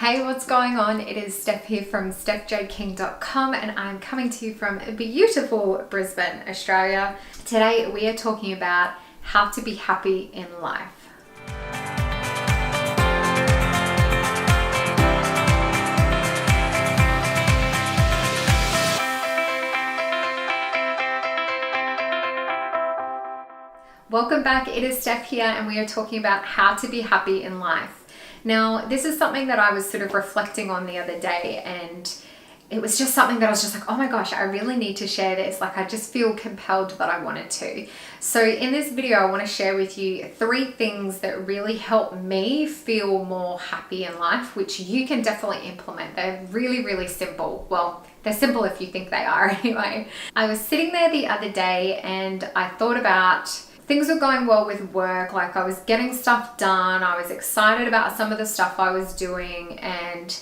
Hey, what's going on? It is Steph here from stephjking.com and I'm coming to you from beautiful Brisbane, Australia. Today we are talking about how to be happy in life. Welcome back, it is Steph here and we are talking about how to be happy in life. Now, this is something that I was sort of reflecting on the other day, and it was just something that I was just like, oh my gosh, I really need to share this. Like, I just feel compelled that I wanted to. So in this video, I want to share with you 3 things that really help me feel more happy in life, which you can definitely implement. They're really, really simple. Well, they're simple if you think they are anyway. I was sitting there the other day and I thought about things were going well with work, like I was getting stuff done, I was excited about some of the stuff I was doing, and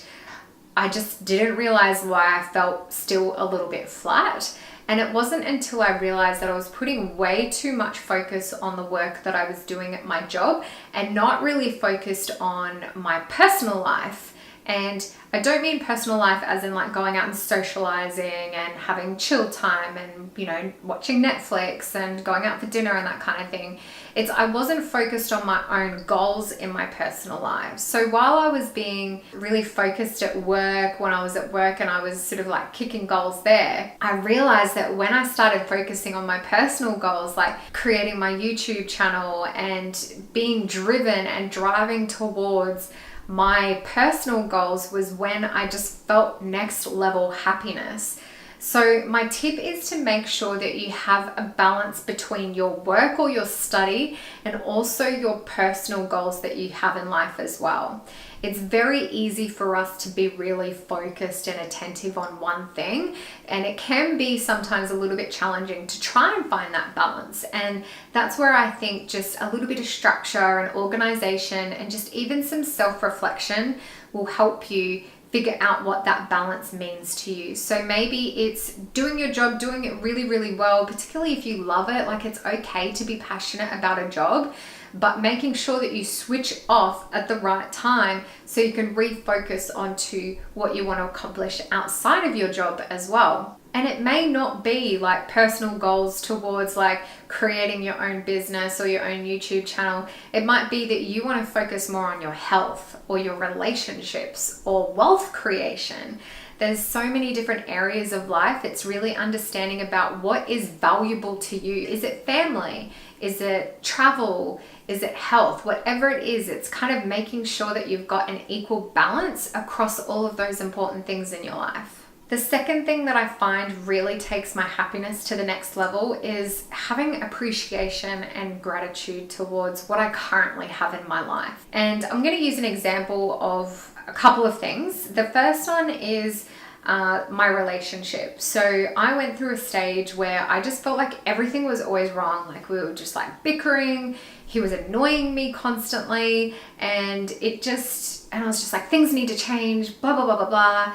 I just didn't realize why I felt still a little bit flat. And it wasn't until I realized that I was putting way too much focus on the work that I was doing at my job and not really focused on my personal life. And I don't mean personal life as in like going out and socializing and having chill time and, you know, watching Netflix and going out for dinner and that kind of thing. I wasn't focused on my own goals in my personal life. So while I was being really focused at work, when I was at work and I was sort of like kicking goals there, I realized that when I started focusing on my personal goals, like creating my YouTube channel and being driven and driving towards my personal goals, was when I just felt next level happiness. So my tip is to make sure that you have a balance between your work or your study and also your personal goals that you have in life as well. It's very easy for us to be really focused and attentive on one thing, and it can be sometimes a little bit challenging to try and find that balance. And that's where I think just a little bit of structure and organization and just even some self-reflection will help you figure out what that balance means to you. So maybe it's doing your job, doing it really, really well, particularly if you love it. Like, it's okay to be passionate about a job, but making sure that you switch off at the right time so you can refocus onto what you want to accomplish outside of your job as well. And it may not be like personal goals towards like creating your own business or your own YouTube channel. It might be that you want to focus more on your health or your relationships or wealth creation. There's so many different areas of life. It's really understanding about what is valuable to you. Is it family? Is it travel? Is it health? Whatever it is, it's kind of making sure that you've got an equal balance across all of those important things in your life. The second thing that I find really takes my happiness to the next level is having appreciation and gratitude towards what I currently have in my life. And I'm going to use an example of a couple of things. The first one is my relationship. So I went through a stage where I just felt like everything was always wrong. Like, we were just like bickering. He was annoying me constantly. And I was just like, things need to change, blah, blah, blah, blah, blah.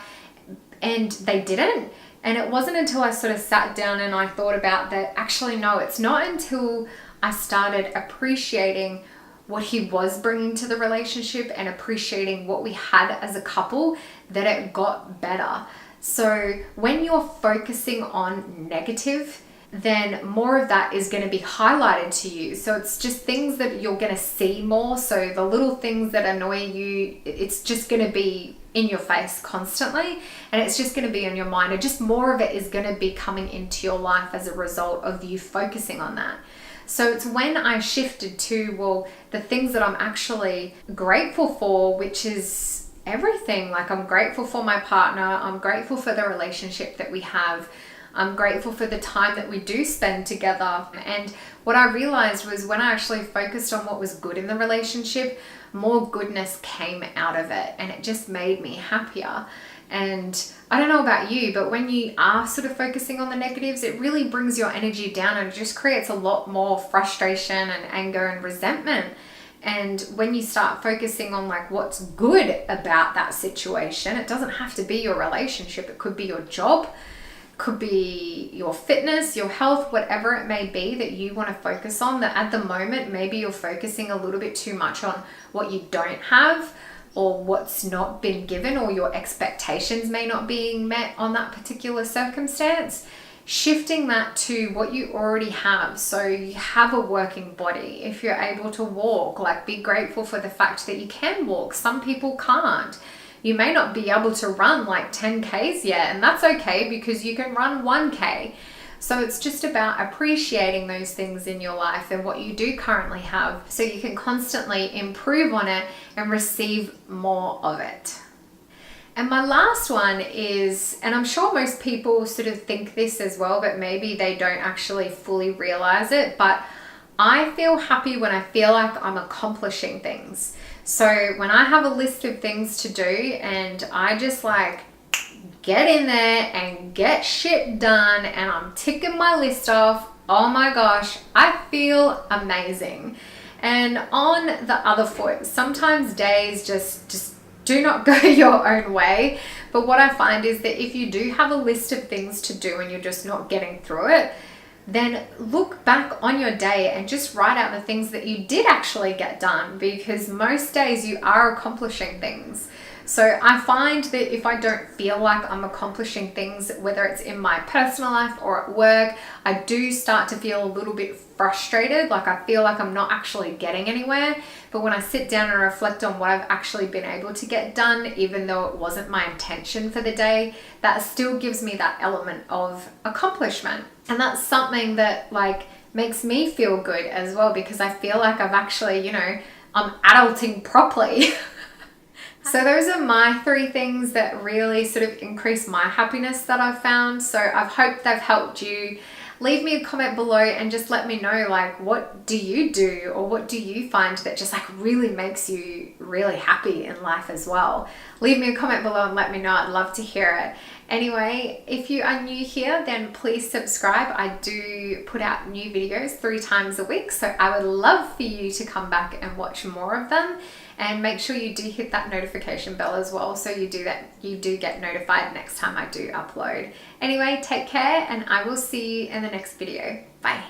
And they didn't. And it wasn't until I sort of sat down and I thought about that, actually, no, it's not until I started appreciating what he was bringing to the relationship and appreciating what we had as a couple that it got better. So when you're focusing on negative, then more of that is going to be highlighted to you. So it's just things that you're going to see more. So the little things that annoy you, it's just going to be in your face constantly, and it's just going to be on your mind, and just more of it is going to be coming into your life as a result of you focusing on that. So it's when I shifted to, well, the things that I'm actually grateful for, which is everything. Like, I'm grateful for my partner, I'm grateful for the relationship that we have, I'm grateful for the time that we do spend together. And what I realized was when I actually focused on what was good in the relationship, more goodness came out of it, and it just made me happier. And I don't know about you, but when you are sort of focusing on the negatives, it really brings your energy down and it just creates a lot more frustration and anger and resentment. And when you start focusing on like what's good about that situation, it doesn't have to be your relationship. It could be your job, could be your fitness, your health, whatever it may be that you want to focus on. That at the moment, maybe you're focusing a little bit too much on what you don't have, or what's not been given, or your expectations may not being met on that particular circumstance, shifting that to what you already have. So you have a working body. If you're able to walk, like, be grateful for the fact that you can walk. Some people can't. You may not be able to run like 10Ks yet, and that's okay because you can run 1K. So it's just about appreciating those things in your life and what you do currently have, so you can constantly improve on it and receive more of it. And my last one is, and I'm sure most people sort of think this as well, but maybe they don't actually fully realize it, but I feel happy when I feel like I'm accomplishing things. So when I have a list of things to do and I just like get in there and get shit done and I'm ticking my list off, oh my gosh, I feel amazing. And on the other foot, sometimes days just do not go your own way. But what I find is that if you do have a list of things to do and you're just not getting through it, then look back on your day and just write out the things that you did actually get done, because most days you are accomplishing things. So I find that if I don't feel like I'm accomplishing things, whether it's in my personal life or at work, I do start to feel a little bit frustrated. Like I feel like I'm not actually getting anywhere. But when I sit down and reflect on what I've actually been able to get done, even though it wasn't my intention for the day, that still gives me that element of accomplishment. And that's something that like makes me feel good as well, because I feel like I've actually, I'm adulting properly. So those are my 3 things that really sort of increase my happiness that I've found. So I hope they've helped you. Leave me a comment below and just let me know, like, what do you do, or what do you find that just like really makes you really happy in life as well. Leave me a comment below and let me know. I'd love to hear it. Anyway, if you are new here, then please subscribe. I do put out new videos 3 times a week, so I would love for you to come back and watch more of them. And make sure you do hit that notification bell as well, so you do get notified next time I do upload. Anyway, take care, and I will see you in the next video. Bye.